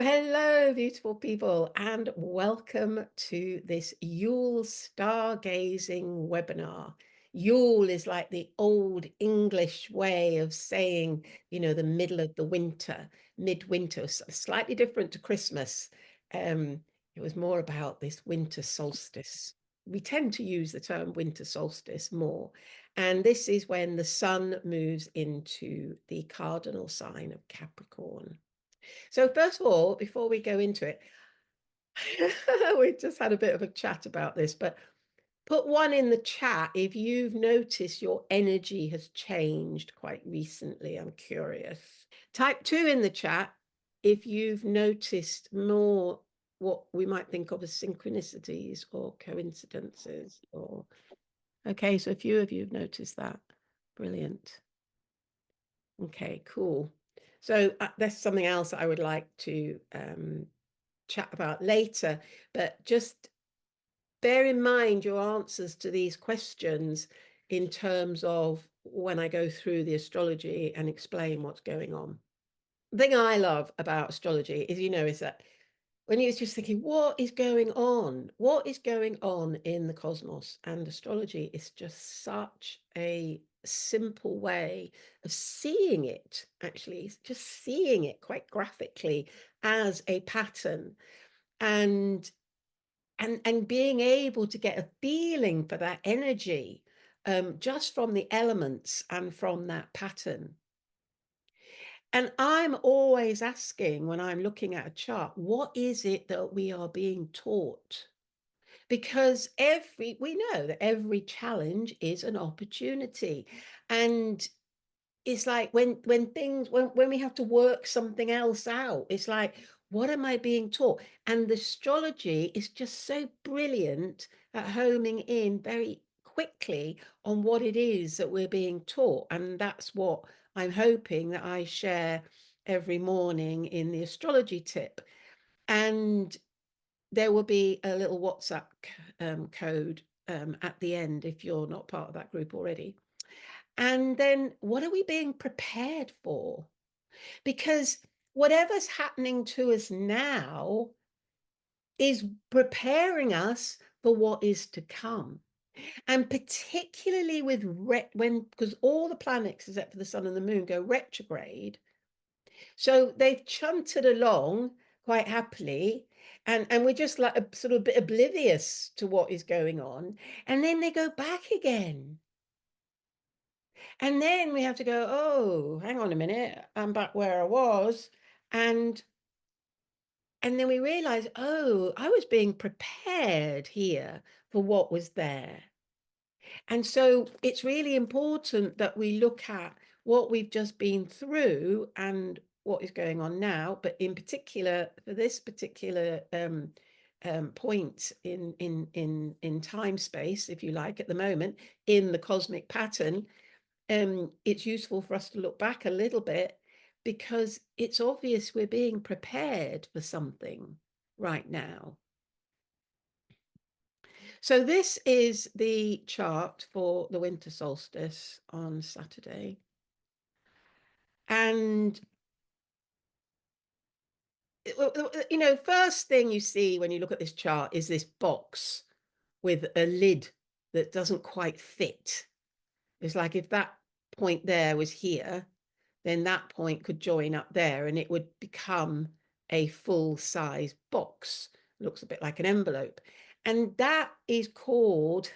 Hello, beautiful people, and welcome to this Yule stargazing webinar. Yule is like the old English way of saying, the middle of the winter, midwinter, slightly different to Christmas. It was more about this winter solstice. We tend to use the term winter solstice more, and this is when the sun moves into the cardinal sign of Capricorn. So first of all, before we go into it, we just had a bit of a chat about this, but put one in the chat if you've noticed your energy has changed quite recently. I'm curious. Type 2 in the chat if you've noticed more what we might think of as synchronicities or coincidences. Or okay, so a few of you have noticed that. Brilliant. Okay, cool. So that's something else I would like to chat about later, but just bear in mind your answers to these questions in terms of when I go through the astrology and explain what's going on. The thing I love about astrology is, is that when you're just thinking, what is going on? What is going on in the cosmos? And astrology is just such a simple way of seeing it, actually, just seeing it quite graphically as a pattern. And being able to get a feeling for that energy just from the elements and from that pattern. And I'm always asking when I'm looking at a chart, what is it that we are being taught? Because we know that every challenge is an opportunity. And it's like when we have to work something else out, it's like, what am I being taught? And the astrology is just so brilliant at homing in very quickly on what it is that we're being taught. And that's what I'm hoping that I share every morning in the astrology tip. And there will be a little WhatsApp code at the end if you're not part of that group already. And then what are we being prepared for? Because whatever's happening to us now is preparing us for what is to come. And particularly with because all the planets except for the sun and the moon go retrograde. So they've chunted along quite happily. And we're just like a sort of bit oblivious to what is going on. And then they go back again. And then we have to go, oh, hang on a minute, I'm back where I was. And then we realize, oh, I was being prepared here for what was there. And so it's really important that we look at what we've just been through and what is going on now, but in particular, for this particular point in time space, if you like, at the moment, in the cosmic pattern, it's useful for us to look back a little bit because it's obvious we're being prepared for something right now. So this is the chart for the winter solstice on Saturday. And, first thing you see when you look at this chart is this box with a lid that doesn't quite fit. It's like if that point there was here, then that point could join up there and it would become a full-size box. Looks a bit like an envelope. And that is called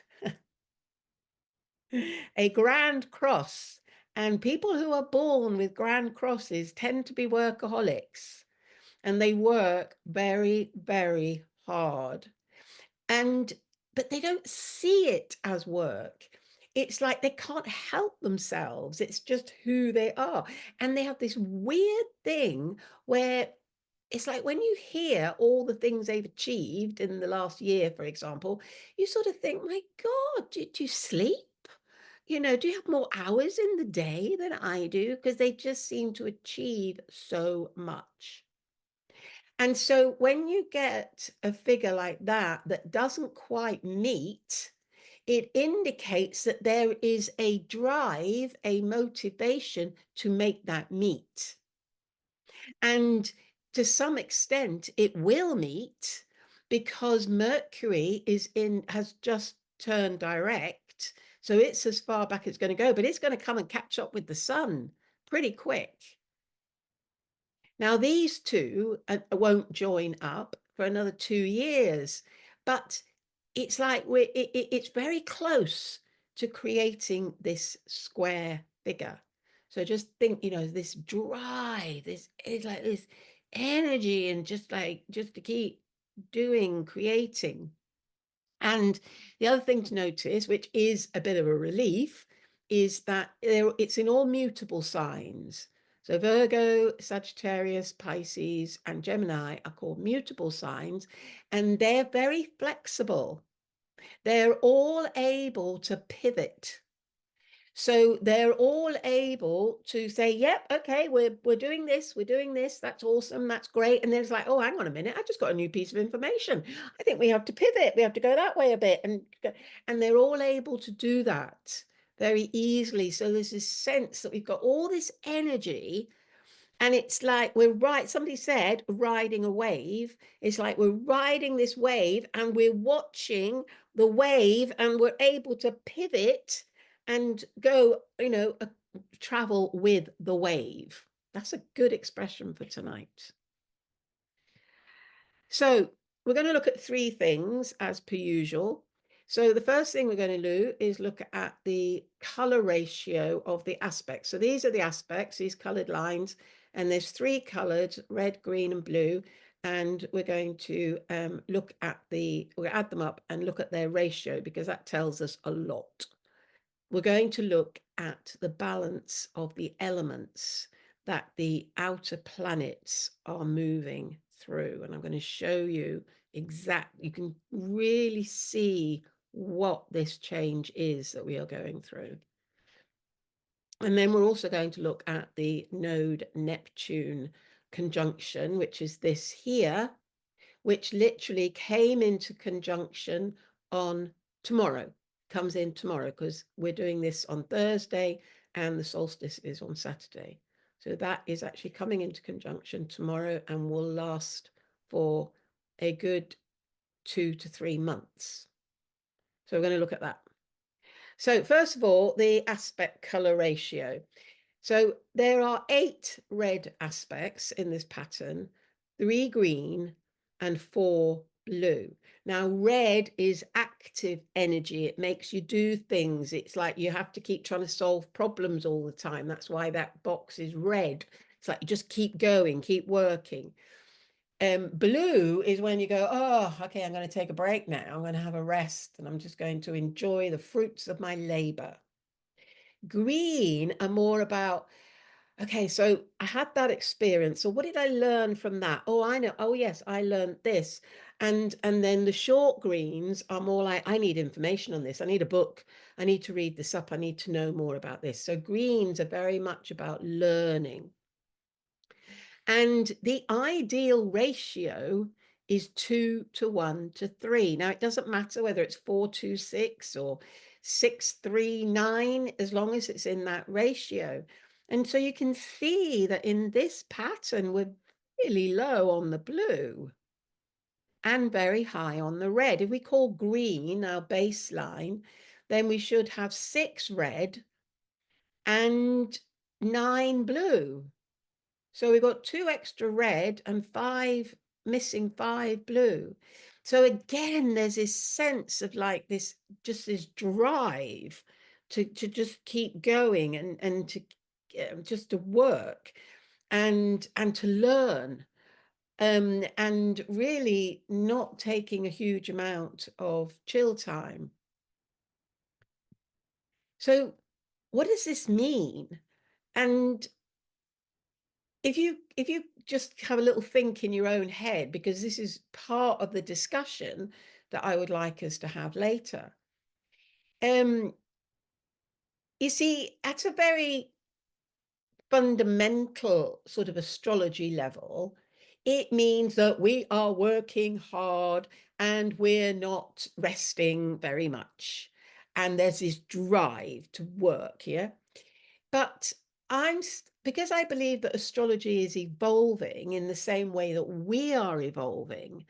a grand cross. And people who are born with grand crosses tend to be workaholics and they work very, very hard. But they don't see it as work. It's like they can't help themselves. It's just who they are. And they have this weird thing where it's like when you hear all the things they've achieved in the last year, for example, you sort of think, my God, do you sleep? Do you have more hours in the day than I do? Because they just seem to achieve so much. And so when you get a figure like that doesn't quite meet, it indicates that there is a drive, a motivation to make that meet. And to some extent it will meet, because Mercury has just turned direct, so it's as far back as it's going to go, but it's going to come and catch up with the sun pretty quick. Now these two won't join up for another 2 years, but it's like it's very close to creating this square figure. So just think, this drive, this is like this energy, and just to keep doing, creating. And the other thing to notice, which is a bit of a relief, is that it's in all mutable signs. So Virgo, Sagittarius, Pisces, and Gemini are called mutable signs, and they're very flexible. They're all able to pivot. So they're all able to say, yep, okay, we're doing this, that's awesome, that's great. And then it's like, oh, hang on a minute, I just got a new piece of information. I think we have to pivot, we have to go that way a bit. And they're all able to do that very easily. So there's this sense that we've got all this energy, and it's like somebody said riding a wave. It's like we're riding this wave and we're watching the wave, and we're able to pivot and go, travel with the wave. That's a good expression for tonight. So we're going to look at 3 things as per usual. So the first thing we're going to do is look at the color ratio of the aspects. So these are the aspects, these colored lines, and there's 3 colors, red, green, and blue. And we're going to we'll add them up and look at their ratio, because that tells us a lot. We're going to look at the balance of the elements that the outer planets are moving through. And I'm going to show you you can really see what this change is that we are going through. And then we're also going to look at the node Neptune conjunction, which is this here, which literally came into conjunction on tomorrow. Comes in tomorrow, because we're doing this on Thursday and the solstice is on Saturday. So that is actually coming into conjunction tomorrow and will last for a good 2 to 3 months. So we're going to look at that. So first of all, the aspect color ratio. So there are 8 red aspects in this pattern, 3 green and 4 blue. Now, red is active energy. It makes you do things. It's like you have to keep trying to solve problems all the time. That's why that box is red. It's like you just keep going, keep working. Blue is when you go, oh, okay, I'm going to take a break now. I'm going to have a rest, and I'm just going to enjoy the fruits of my labor. Green are more about, okay, so I had that experience. So what did I learn from that? Oh, I know. Oh, yes, I learned this. And then the short greens are more like, I need information on this. I need a book. I need to read this up. I need to know more about this. So greens are very much about learning. And the ideal ratio is 2 to 1 to 3. Now, it doesn't matter whether it's 4-2-6 or 6-3-9, as long as it's in that ratio. And so you can see that in this pattern, we're really low on the blue and very high on the red. If we call green our baseline, then we should have 6 red and 9 blue. So we've got 2 extra red and 5 missing, 5 blue. So again, there's this sense of like this drive to just keep going and to just to work and to learn, and really not taking a huge amount of chill time. So what does this mean? And if you just have a little think in your own head, because this is part of the discussion that I would like us to have later. You see, at a very fundamental sort of astrology level, it means that we are working hard and we're not resting very much. And there's this drive to work, yeah? But because I believe that astrology is evolving in the same way that we are evolving,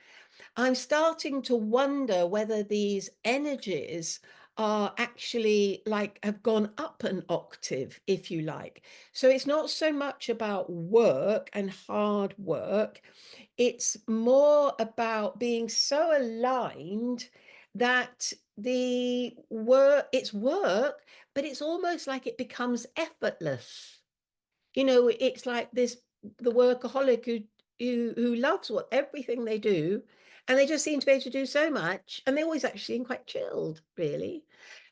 I'm starting to wonder whether these energies are actually like have gone up an octave, if you like. So it's not so much about work and hard work. It's more about being so aligned that the work, it's work, but it's almost like it becomes effortless. It's like this the workaholic who loves what everything they do, and they just seem to be able to do so much, and they always actually seem quite chilled, really.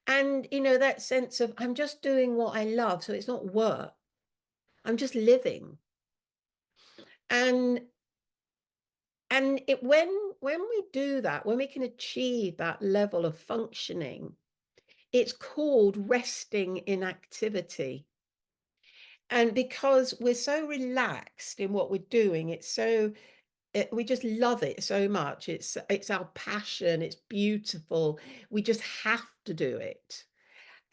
And that sense of I'm just doing what I love, so it's not work. I'm just living. And when we do that, when we can achieve that level of functioning, it's called resting in activity. And because we're so relaxed in what we're doing, we just love it so much. It's our passion. It's beautiful. We just have to do it.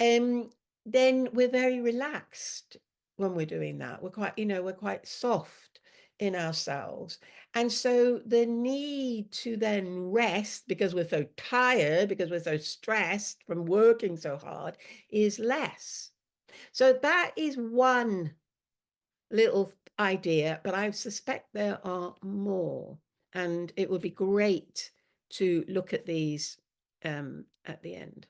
Um, then we're very relaxed when we're doing that. We're quite soft in ourselves. And so the need to then rest because we're so tired, because we're so stressed from working so hard, is less. So that is one little idea, but I suspect there are more, and it would be great to look at these at the end.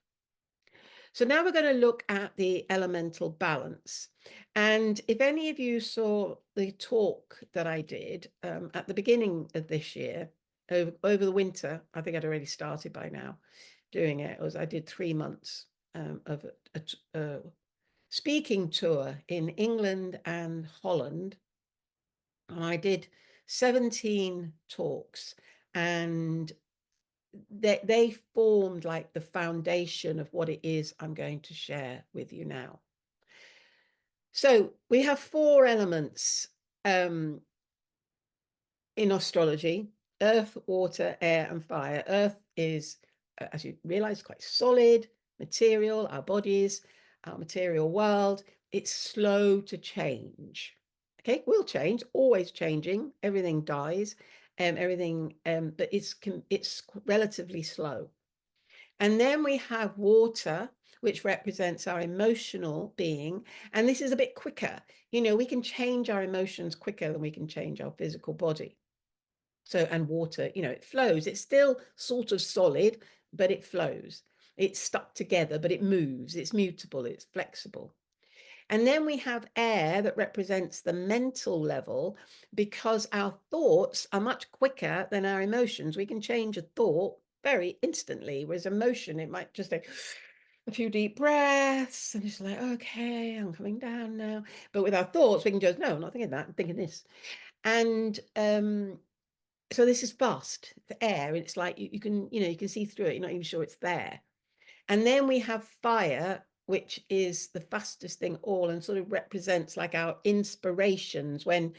So now we're going to look at the elemental balance. And if any of you saw the talk that I did at the beginning of this year, over the winter, I think I'd already started by now doing it. I did 3 months of a speaking tour in England and Holland. And I did 17 talks, and they formed like the foundation of what it is I'm going to share with you now. So we have 4 elements in astrology: earth, water, air, and fire. Earth is, as you realize, quite solid material, our bodies, our material world. It's slow to change. Okay, will change, always changing. Everything dies, but it's relatively slow. And then we have water, which represents our emotional being, and this is a bit quicker. We can change our emotions quicker than we can change our physical body. So, and water, it flows. It's still sort of solid, but it flows. It's stuck together, but it moves. It's mutable. It's flexible. And then we have air that represents the mental level, because our thoughts are much quicker than our emotions. We can change a thought very instantly, whereas emotion, it might just take a few deep breaths and it's like, okay, I'm coming down now. But with our thoughts, we can just, no, I'm not thinking that, I'm thinking this. And so this is fast, the air. It's like you can see through it. You're not even sure it's there. And then we have fire, which is the fastest thing all, and sort of represents like our inspirations when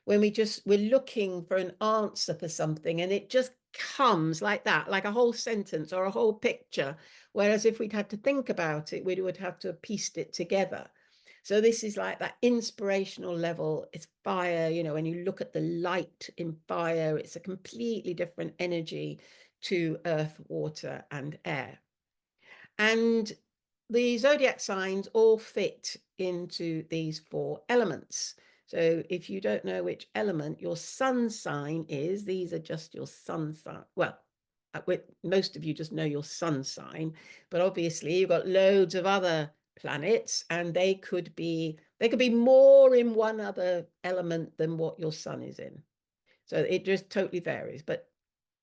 we're looking for an answer for something, and it just comes like that, like a whole sentence or a whole picture. Whereas if we'd had to think about it, we would have to have pieced it together. So this is like that inspirational level. It's fire. When you look at the light in fire, it's a completely different energy to earth, water, and air. And the zodiac signs all fit into these 4 elements. So if you don't know which element your sun sign is, these are just your sun sign. Well, most of you just know your sun sign, but obviously you've got loads of other planets, and they could be more in one other element than what your sun is in. So it just totally varies, but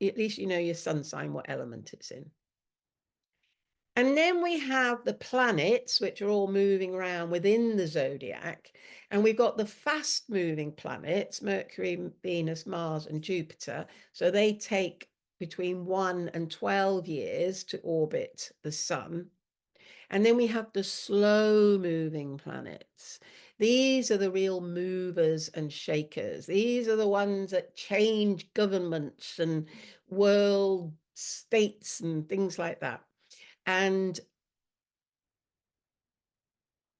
at least you know your sun sign, what element it's in. And then we have the planets, which are all moving around within the zodiac. And we've got the fast moving planets, Mercury, Venus, Mars, and Jupiter. So they take between 1 and 12 years to orbit the sun. And then we have the slow moving planets. These are the real movers and shakers. These are the ones that change governments and world states and things like that. And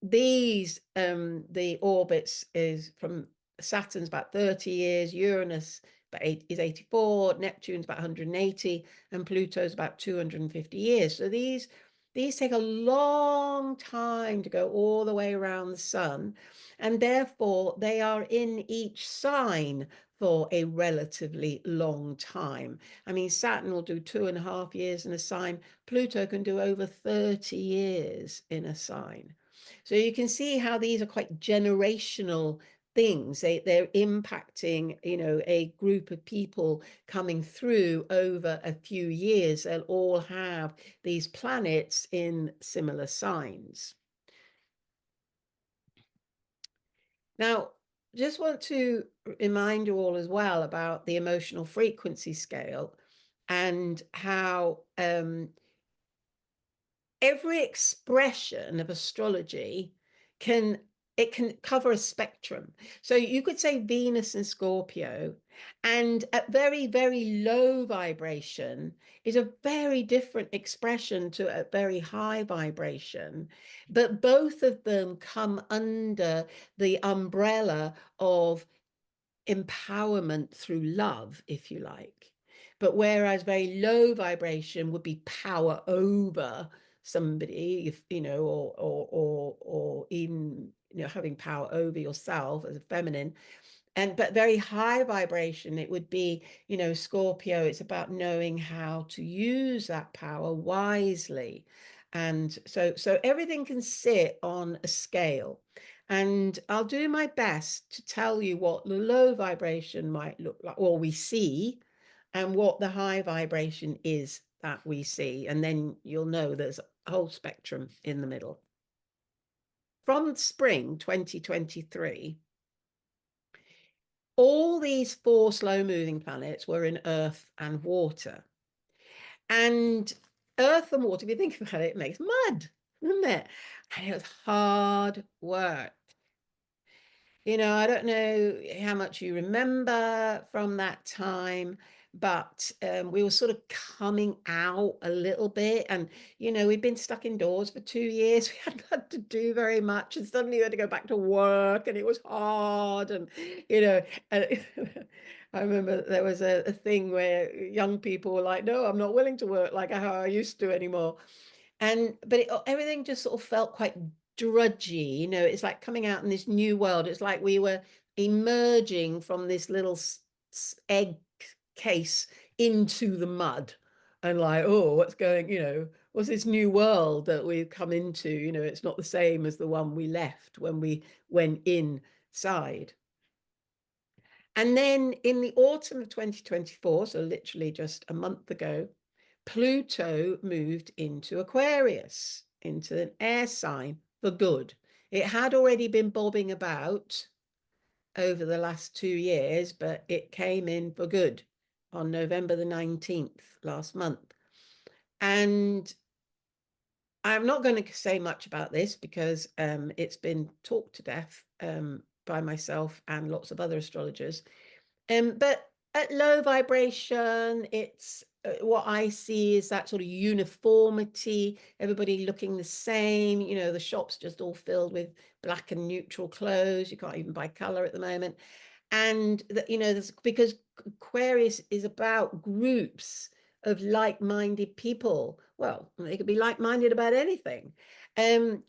these, the orbits is from Saturn's about 30 years, Uranus is 84, Neptune's about 180, and Pluto's about 250 years. So these take a long time to go all the way around the sun, and therefore they are in each sign for a relatively long time. I mean, Saturn will do 2.5 years in a sign. Pluto can do over 30 years in a sign. So you can see how these are quite generational things. They're impacting, a group of people coming through over a few years. They'll all have these planets in similar signs. Now, just want to remind you all as well about the emotional frequency scale and how every expression of astrology can cover a spectrum. So you could say Venus and Scorpio, and at very, very low vibration is a very different expression to a very high vibration. But both of them come under the umbrella of empowerment through love, if you like. But whereas very low vibration would be power over somebody, if or even having power over yourself as a feminine. But very high vibration, it would be, Scorpio, it's about knowing how to use that power wisely. And so everything can sit on a scale. And I'll do my best to tell you what the low vibration might look like, or we see, and what the high vibration is that we see. And then you'll know there's a whole spectrum in the middle. From spring 2023, all these 4 slow-moving planets were in earth and water. And earth and water, if you think about it, it makes mud, doesn't it? And it was hard work. I don't know how much you remember from that time, but we were sort of coming out a little bit. And, we'd been stuck indoors for 2 years. We hadn't had to do very much. And suddenly we had to go back to work, and it was hard. And, and I remember there was a thing where young people were like, no, I'm not willing to work like how I used to anymore. But everything just sort of felt quite drudgy. It's like coming out in this new world. It's like we were emerging from this little egg case into the mud, and like, oh, what's this new world that we've come into? It's not the same as the one we left when we went inside. And then in the autumn of 2024, so literally just a month ago, Pluto moved into Aquarius, into an air sign for good. It had already been bobbing about over the last 2 years, but it came in for good on November the 19th last month. And I'm not going to say much about this because it's been talked to death by myself and lots of other astrologers. But at low vibration, it's what I see is that sort of uniformity, everybody looking the same. The shop's just all filled with black and neutral clothes. You can't even buy color at the moment. And because Aquarius is about groups of like-minded people. Well, they could be like-minded about anything. And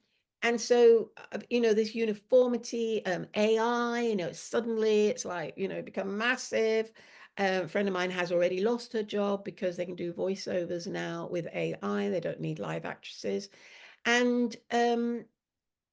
so, this uniformity, AI, suddenly it's like, become massive. A friend of mine has already lost her job because they can do voiceovers now with AI. They don't need live actresses. And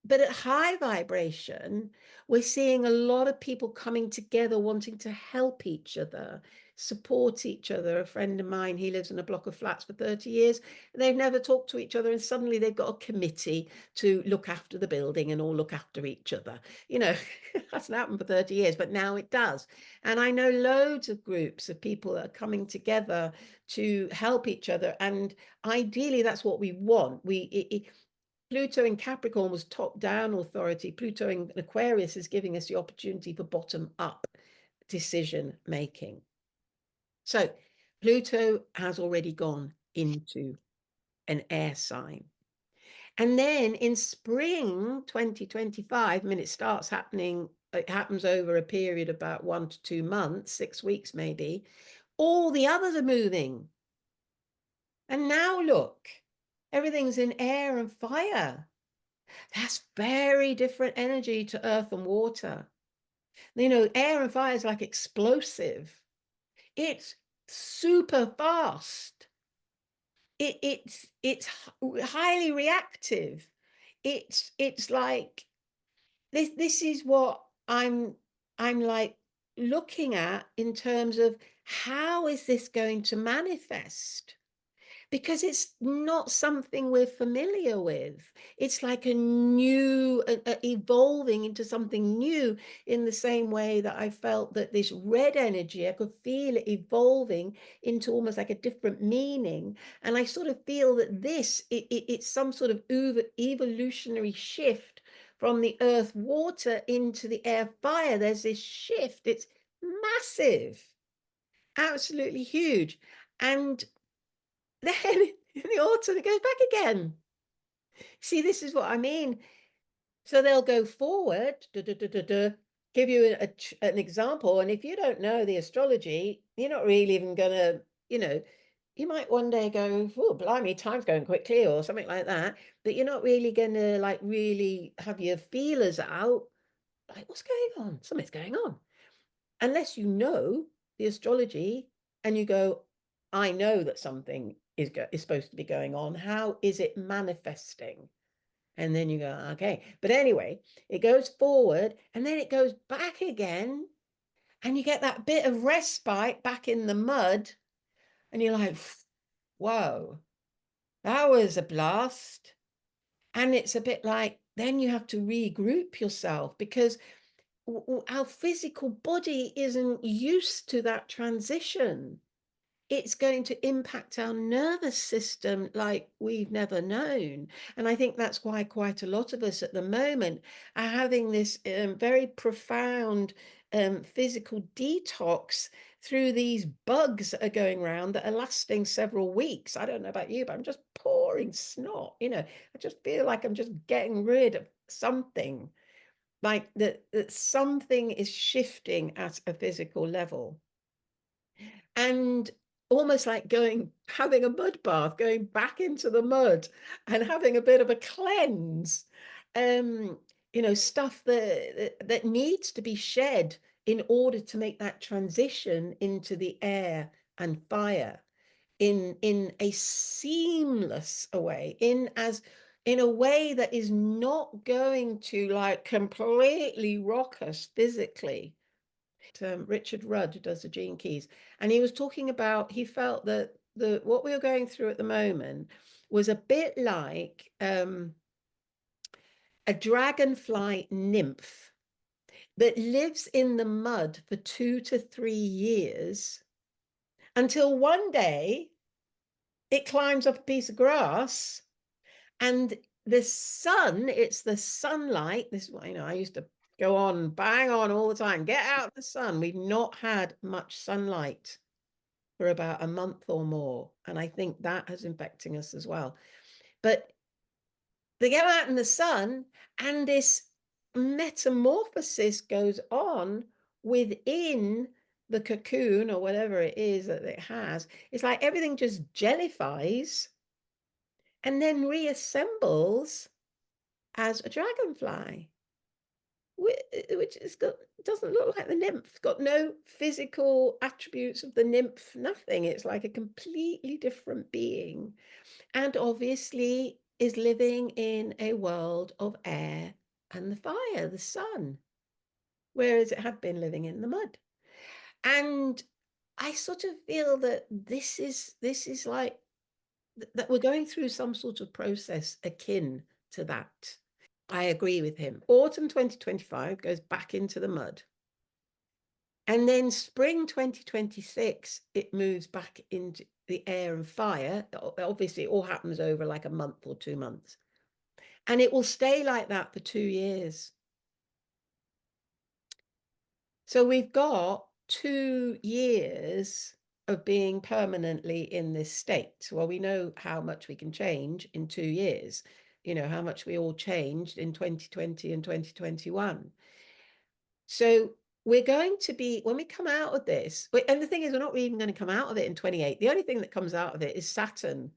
but at high vibration, we're seeing a lot of people coming together, wanting to help each other, support each other. A friend of mine, he lives in a block of flats for 30 years. They've never talked to each other, and suddenly they've got a committee to look after the building and all look after each other. Hasn't happened for 30 years, but now it does. And I know loads of groups of people that are coming together to help each other. And ideally, that's what we want. Pluto in Capricorn was top-down authority. Pluto in Aquarius is giving us the opportunity for bottom-up decision-making. So Pluto has already gone into an air sign. And then in spring 2025, I mean, it starts happening, it happens over a period of about 1 to 2 months, 6 weeks maybe, all the others are moving. And now look, everything's in air and fire. That's very different energy to earth and water. You know, air and fire is like explosive. It's super fast. It's highly reactive. It's like this is what I'm like looking at in terms of how is this going to manifest? Because it's not something we're familiar with. It's like a new, evolving into something new, in the same way that I felt that this red energy, I could feel it evolving into almost like a different meaning. And I sort of feel that it's some sort of evolutionary shift from the earth water into the air fire. There's this shift. It's massive, absolutely huge. And then in the autumn, it goes back again. See, this is what I mean. So they'll go forward, give you an example. And if you don't know the astrology, you're not really even going to, you might one day go, oh, blimey, time's going quickly or something like that. But you're not really going to like really have your feelers out. Like, what's going on? Something's going on. Unless you know the astrology and you go, I know that something is supposed to be going on. How is it manifesting? And then you go, okay. But anyway, it goes forward and then it goes back again. And you get that bit of respite back in the mud. And you're like, whoa, that was a blast. And it's a bit like, then you have to regroup yourself because our physical body isn't used to that transition. It's going to impact our nervous system like we've never known. And I think that's why quite a lot of us at the moment are having this very profound physical detox through these bugs that are going around that are lasting several weeks. I don't know about you, but I'm just pouring snot. I just feel like I'm just getting rid of something, like that something is shifting at a physical level. And almost like having a mud bath, going back into the mud and having a bit of a cleanse. Stuff that needs to be shed in order to make that transition into the air and fire in a seamless way, in a way that is not going to like completely rock us physically. Richard Rudd, who does the Gene Keys, and he was talking about, he felt that what we were going through at the moment was a bit like a dragonfly nymph that lives in the mud for 2 to 3 years until one day it climbs up a piece of grass, and the sun, it's the sunlight. This is what, I used to go on, bang on all the time, get out of the sun. We've not had much sunlight for about a month or more. And I think that is infecting us as well. But they get out in the sun and this metamorphosis goes on within the cocoon or whatever it is that it has. It's like everything just jellifies and then reassembles as a dragonfly, which doesn't look like the nymph. It's got no physical attributes of the nymph, nothing. It's like a completely different being, and obviously is living in a world of air and the fire, the sun, whereas it had been living in the mud. And I sort of feel that this is like that we're going through some sort of process akin to that. I agree with him. Autumn 2025 goes back into the mud. And then spring 2026, it moves back into the air and fire. Obviously, it all happens over like a month or 2 months. And it will stay like that for 2 years. So we've got 2 years of being permanently in this state. Well, we know how much we can change in 2 years. you know, how much we all changed in 2020 and 2021. So we're going to be, when we come out of this, and the thing is, we're not even going to come out of it in 28. The only thing that comes out of it is Saturn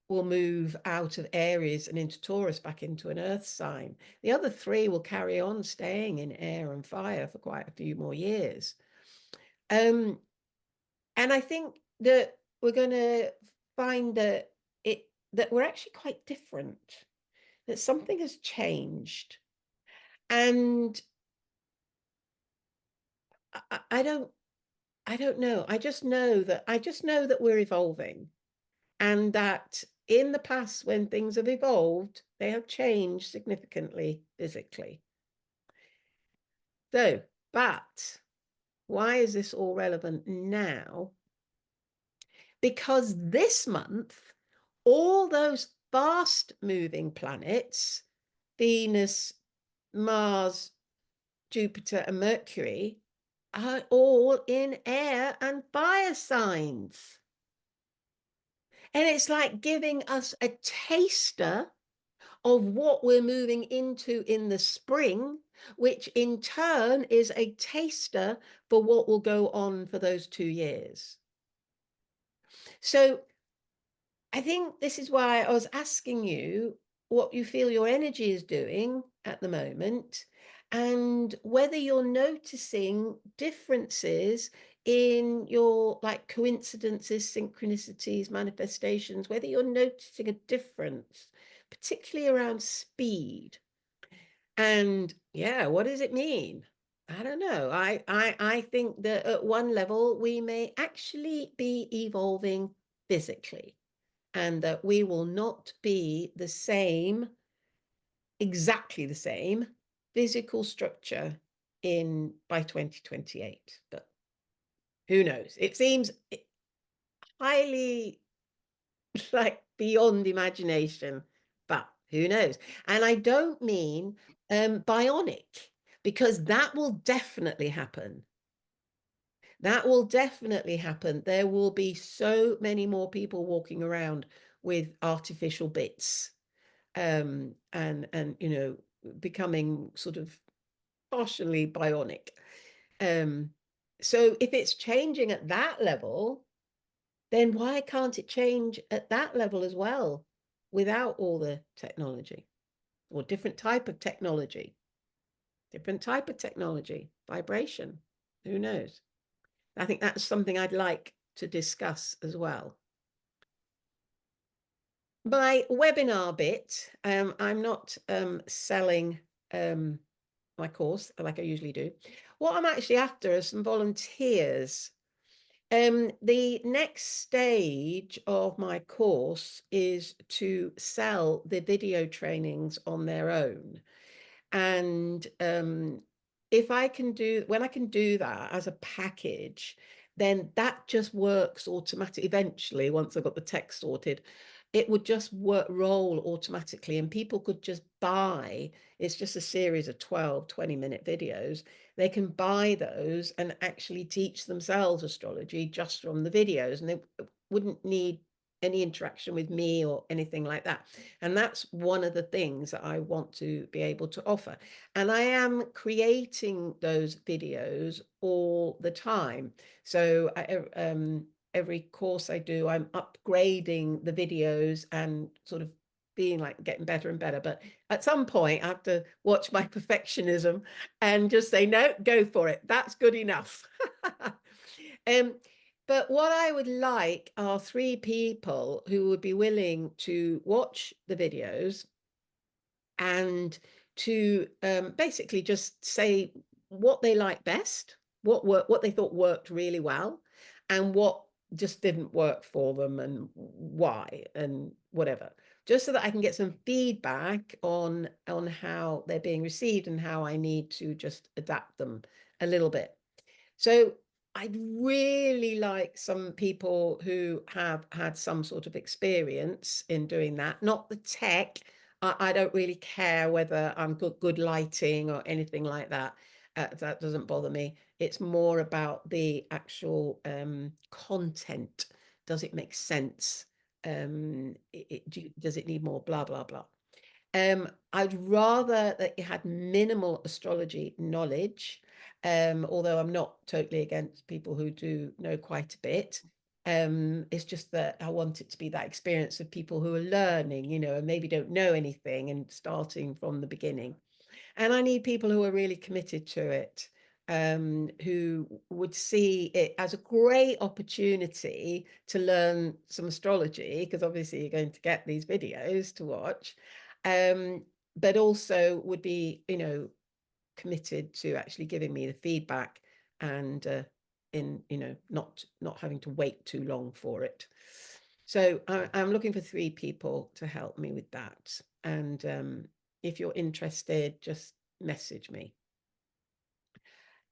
will move out of Aries and into Taurus back into an earth sign. The other three will carry on staying in air and fire for quite a few more years. And I think that we're going to find that we're actually quite different, that something has changed. And I don't know. I just know that we're evolving, and that in the past, when things have evolved, they have changed significantly physically. So, but why is this all relevant now? Because this month, all those fast moving planets, Venus, Mars, Jupiter, and Mercury, are all in air and fire signs. And it's like giving us a taster of what we're moving into in the spring, which in turn is a taster for what will go on for those 2 years. So I think this is why I was asking you what you feel your energy is doing at the moment, and whether you're noticing differences in your, like, coincidences, synchronicities, manifestations, whether you're noticing a difference, particularly around speed. And yeah, what does it mean? I don't know. I think that at one level we may actually be evolving physically, and that we will not be the same, exactly the same physical structure by 2028. But who knows? It seems highly like beyond imagination, but who knows? And I don't mean bionic, because that will definitely happen. That will definitely happen. There will be so many more people walking around with artificial bits, and you know, becoming sort of partially bionic. So if it's changing at that level, then why can't it change at that level as well, without all the technology, or different type of technology, vibration? Who knows? I think that's something I'd like to discuss as well. My webinar bit, I'm not selling my course like I usually do. What I'm actually after is some volunteers. The next stage of my course is to sell the video trainings on their own. And when I can do that as a package, then that just works automatically. Eventually, once I've got the tech sorted, it would just roll automatically, and people could just buy. It's just a series of 12, 20-minute videos. They can buy those and actually teach themselves astrology just from the videos, and they wouldn't need any interaction with me or anything like that. And that's one of the things that I want to be able to offer. And I am creating those videos all the time. So every course I do, I'm upgrading the videos and sort of being like getting better and better. But at some point I have to watch my perfectionism and just say, no, go for it. That's good enough. But what I would like are 3 people who would be willing to watch the videos and to basically just say what they like best, what they thought worked really well, and what just didn't work for them, and why, and whatever, just so that I can get some feedback on how they're being received and how I need to just adapt them a little bit. So I'd really like some people who have had some sort of experience in doing that, not the tech. I don't really care whether I'm good lighting or anything like that. That doesn't bother me. It's more about the actual content. Does it make sense? Does it need more blah, blah, blah? I'd rather that you had minimal astrology knowledge, although I'm not totally against people who do know quite a bit. It's just that I want it to be that experience of people who are learning, and maybe don't know anything and starting from the beginning. And I need people who are really committed to it, who would see it as a great opportunity to learn some astrology, because obviously you're going to get these videos to watch, but also would be, committed to actually giving me the feedback and not having to wait too long for it. So I'm looking for 3 people to help me with that. And if you're interested, just message me.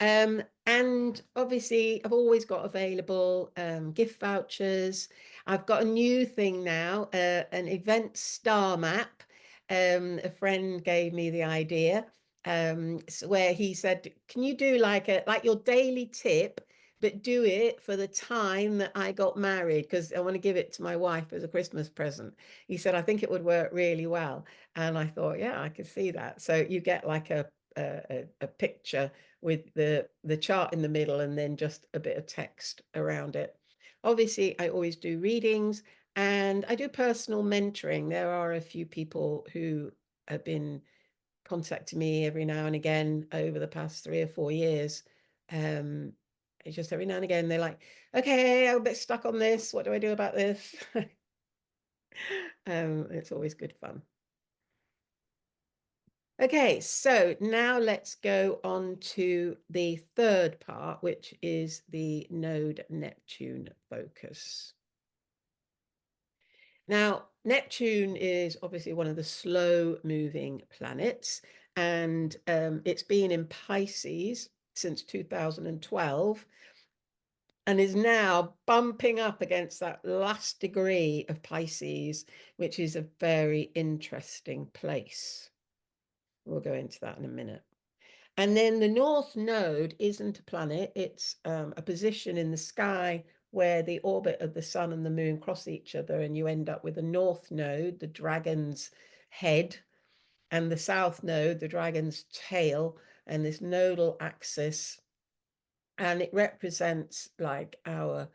And obviously I've always got available gift vouchers. I've got a new thing now, an event star map. A friend gave me the idea, where he said, can you do like your daily tip, but do it for the time that I got married, because I want to give it to my wife as a Christmas present. He said, I think it would work really well. And I thought, yeah, I could see that. So you get like a picture with the chart in the middle and then just a bit of text around it. Obviously, I always do readings and I do personal mentoring. There are a few people who have been contacting me every now and again over the past 3 or 4 years. It's just every now and again they're like, okay, I'm a bit stuck on this. What do I do about this? It's always good fun. Okay, so now let's go on to the third part, which is the node Neptune focus. Now, Neptune is obviously one of the slow-moving planets, and it's been in Pisces since 2012 and is now bumping up against that last degree of Pisces, which is a very interesting place. We'll go into that in a minute. And then the North Node isn't a planet, it's a position in the sky where the orbit of the sun and the moon cross each other, and you end up with the North Node, the dragon's head, and the South Node, the dragon's tail, and this nodal axis. And it represents like our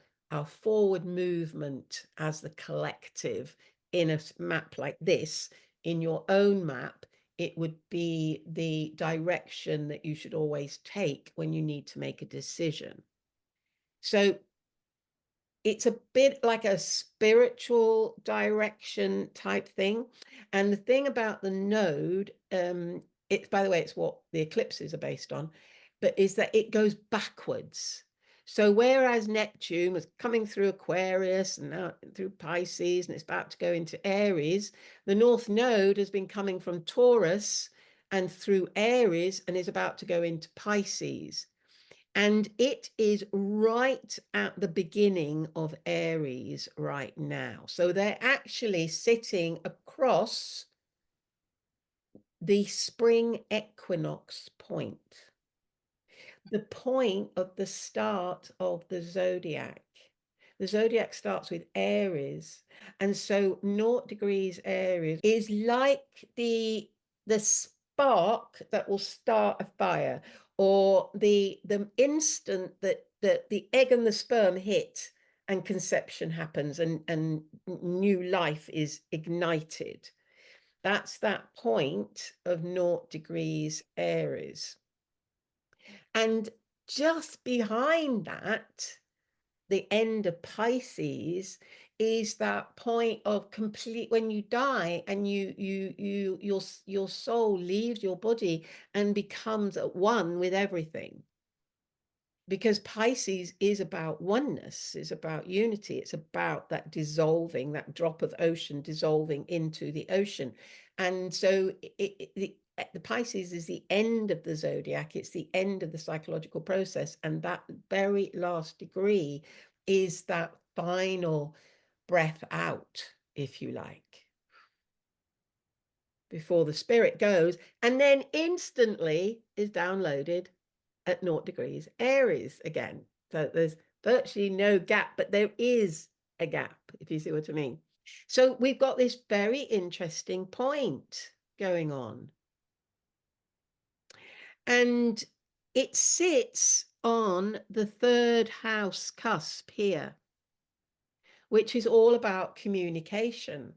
forward movement as the collective in a map like this. In your own map, it would be the direction that you should always take when you need to make a decision. So it's a bit like a spiritual direction type thing. And the thing about the node, it's, by the way, it's what the eclipses are based on, but is that it goes backwards. So whereas Neptune was coming through Aquarius and now through Pisces and it's about to go into Aries, the North Node has been coming from Taurus and through Aries and is about to go into Pisces. And it is right at the beginning of Aries right now. So they're actually sitting across the spring equinox point, the point of the start of the zodiac. The zodiac starts with Aries, and so 0 degrees Aries is like the spark that will start a fire, or the instant that the egg and the sperm hit and conception happens and new life is ignited. That's that point of 0 degrees Aries. And just behind that, the end of Pisces is that point of complete, when you die and your soul leaves your body and becomes at one with everything. Because Pisces is about oneness, is about unity, it's about that dissolving, that drop of ocean dissolving into the ocean. And so the Pisces is the end of the zodiac, it's the end of the psychological process, and that very last degree is that final breath out, if you like, before the spirit goes, and then instantly is downloaded at 0 degrees Aries again. So there's virtually no gap, but there is a gap, if you see what I mean. So we've got this very interesting point. going on. And it sits on the 3rd house cusp here, which is all about communication.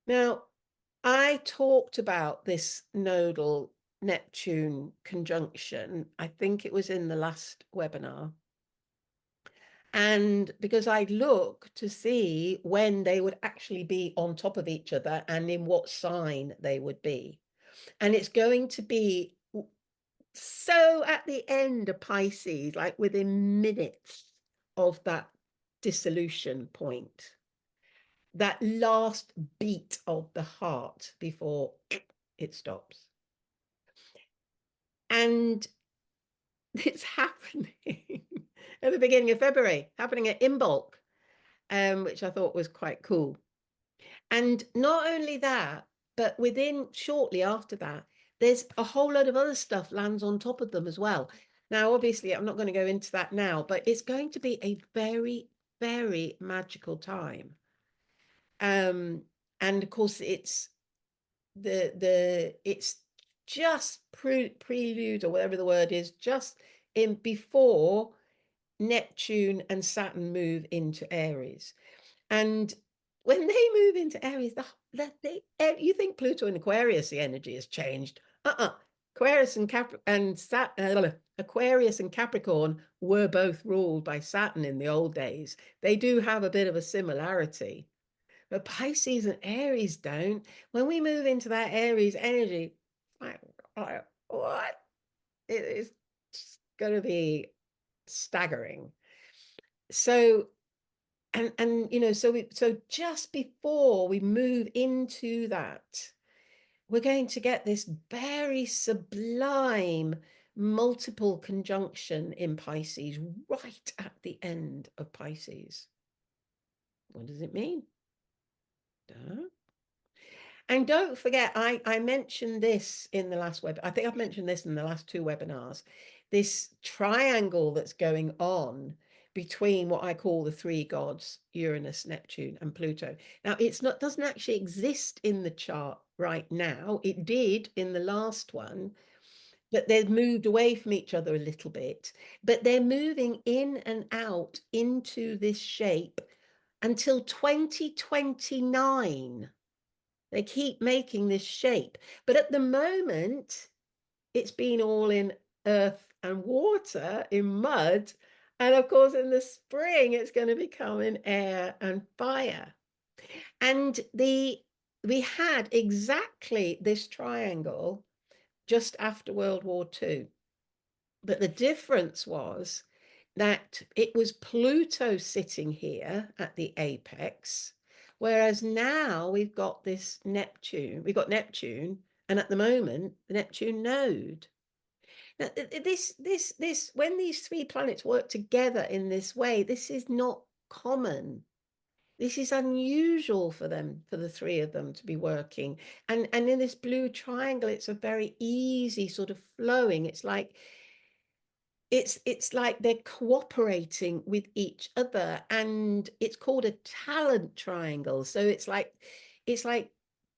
Now, I talked about this nodal Neptune conjunction, I think it was in the last webinar. And because I look to see when they would actually be on top of each other and in what sign they would be. And it's going to be so at the end of Pisces, like within minutes of that dissolution point, that last beat of the heart before it stops. And it's happening at the beginning of February, happening at Imbolc, which I thought was quite cool. And not only that, but within shortly after that, there's a whole load of other stuff lands on top of them as well. Now, obviously, I'm not going to go into that now, but it's going to be a very, very magical time. And of course, it's it's just prelude or whatever the word is, just in before Neptune and Saturn move into Aries. And when they move into Aries, you think Pluto and Aquarius, the energy has changed. Aquarius and Aquarius and Capricorn were both ruled by Saturn in the old days. They do have a bit of a similarity, but Pisces and Aries don't. When we move into that Aries energy, like what? It is going to be staggering. So and you know, so just before we move into that, we're going to get this very sublime multiple conjunction in Pisces right at the end of Pisces. What does it mean? And don't forget, I mentioned this in the last I think I've mentioned this in the last 2 webinars, this triangle that's going on between what I call the 3 gods, Uranus, Neptune, and Pluto. Now, doesn't actually exist in the chart right now. It did in the last one, but they've moved away from each other a little bit. But they're moving in and out into this shape until 2029. They keep making this shape. But at the moment, it's been all in earth and water, in mud. And of course, in the spring, it's going to become in air and fire. And we had exactly this triangle just after World War II. But the difference was that it was Pluto sitting here at the apex, whereas now we've got this Neptune. We've got Neptune, and at the moment, the Neptune node. Now, when these 3 planets work together in this way, this is not common. This is unusual for them, for the 3 of them to be working. And in this blue triangle, it's a very easy sort of flowing. It's like they're cooperating with each other, and it's called a talent triangle. So it's like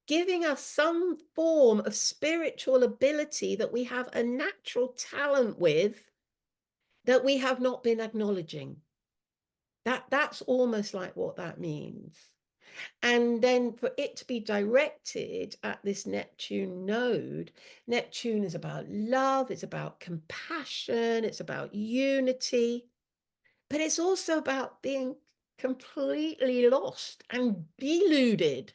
giving us some form of spiritual ability that we have a natural talent with that we have not been acknowledging. That's almost like what that means. And then for it to be directed at this Neptune node, Neptune is about love, it's about compassion, it's about unity, but it's also about being completely lost and deluded.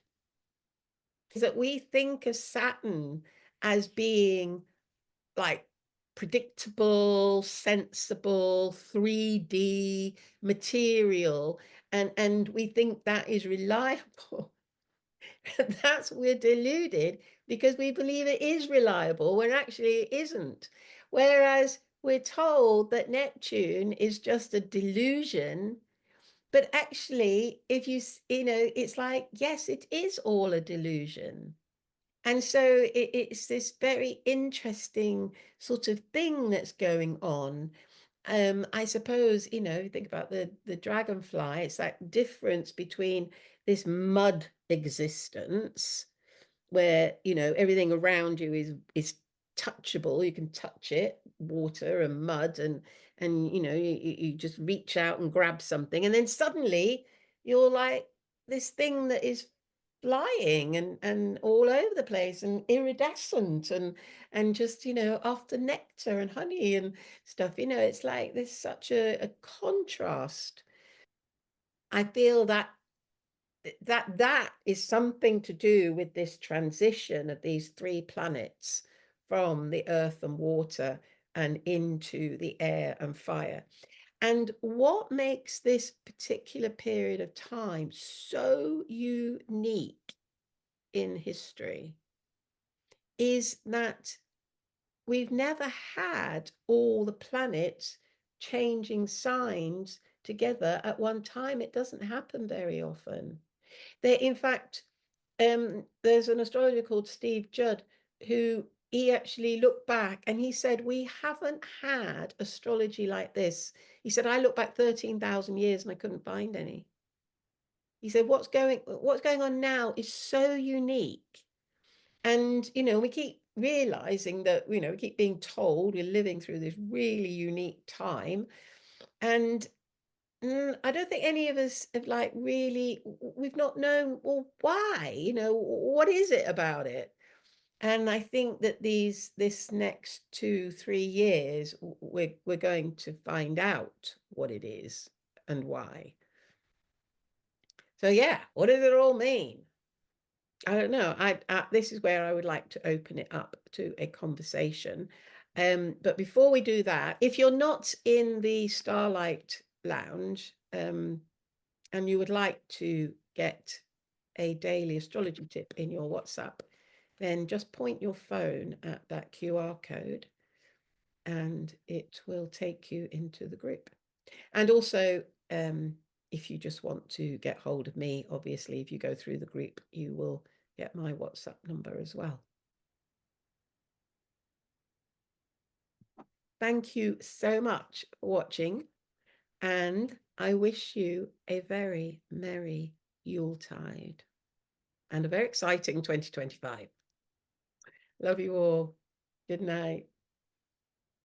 Is that we think of Saturn as being like predictable, sensible, 3D material, and we think that is reliable. We're deluded because we believe it is reliable when actually it isn't. Whereas we're told that Neptune is just a delusion, but actually, if you know, it's like, yes, it is all a delusion. And so it's this very interesting sort of thing that's going on. I suppose, you know, think about the dragonfly, it's that difference between this mud existence where, you know, everything around you is touchable. You can touch it, water and mud, and you know, you just reach out and grab something, and then suddenly you're like this thing that is flying and all over the place and iridescent and just, you know, after nectar and honey and stuff. You know, it's like there's such a contrast. I feel that that is something to do with this transition of these three planets from the earth and water and into the air and fire. And what makes this particular period of time so unique in history is that we've never had all the planets changing signs together at one time. It doesn't happen very often. In fact, there's an astrologer called Steve Judd who he actually looked back and he said, we haven't had astrology like this. He said, I looked back 13,000 years and I couldn't find any. He said, what's going on now is so unique. And, you know, we keep realizing that, you know, we keep being told we're living through this really unique time. And I don't think any of us have like really, we've not known, well, why, you know, what is it about it? And I think that this next 2, 3 years, we're going to find out what it is and why. So yeah, what does it all mean? I don't know. This is where I would like to open it up to a conversation. But before we do that, if you're not in the Starlight Lounge, and you would like to get a daily astrology tip in your WhatsApp, then just point your phone at that QR code and it will take you into the group. And also, if you just want to get hold of me, obviously, if you go through the group, you will get my WhatsApp number as well. Thank you so much for watching, and I wish you a very merry Yuletide and a very exciting 2025. Love you all. Good night.